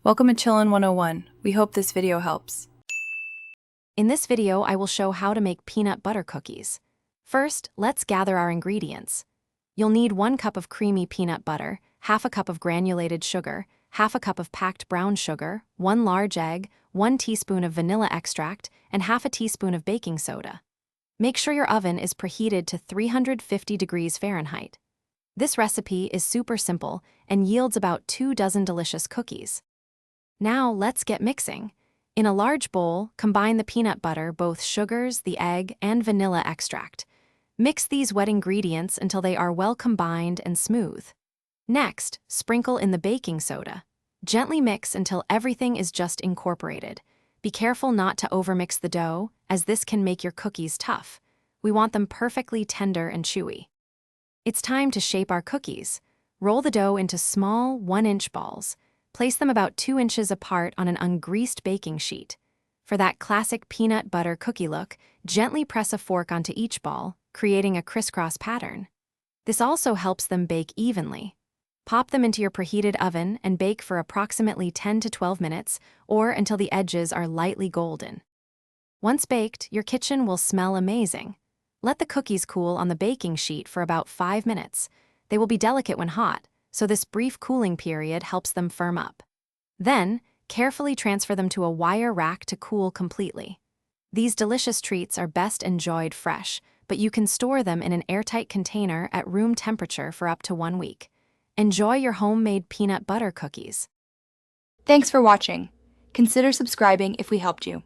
Welcome to Chillin' 101. We hope this video helps. In this video, I will show how to make peanut butter cookies. First, let's gather our ingredients. You'll need 1 cup of creamy peanut butter, half a cup of granulated sugar, half a cup of packed brown sugar, 1 large egg, 1 teaspoon of vanilla extract, and half a teaspoon of baking soda. Make sure your oven is preheated to 350 degrees Fahrenheit. This recipe is super simple and yields about 2 dozen delicious cookies. Now let's get mixing. In a large bowl, combine the peanut butter, both sugars, the egg, and vanilla extract. Mix these wet ingredients until they are well combined and smooth. Next, sprinkle in the baking soda. Gently mix until everything is just incorporated. Be careful not to overmix the dough, as this can make your cookies tough. We want them perfectly tender and chewy. It's time to shape our cookies. Roll the dough into small 1-inch balls. Place them about 2 inches apart on an ungreased baking sheet. For that classic peanut butter cookie look, gently press a fork onto each ball, creating a crisscross pattern. This also helps them bake evenly. Pop them into your preheated oven and bake for approximately 10 to 12 minutes, or until the edges are lightly golden. Once baked, your kitchen will smell amazing. Let the cookies cool on the baking sheet for about 5 minutes. They will be delicate when hot, so this brief cooling period helps them firm up. Then, carefully transfer them to a wire rack to cool completely. These delicious treats are best enjoyed fresh, but you can store them in an airtight container at room temperature for up to 1 week. Enjoy your homemade peanut butter cookies. Thanks for watching. Consider subscribing if we helped you.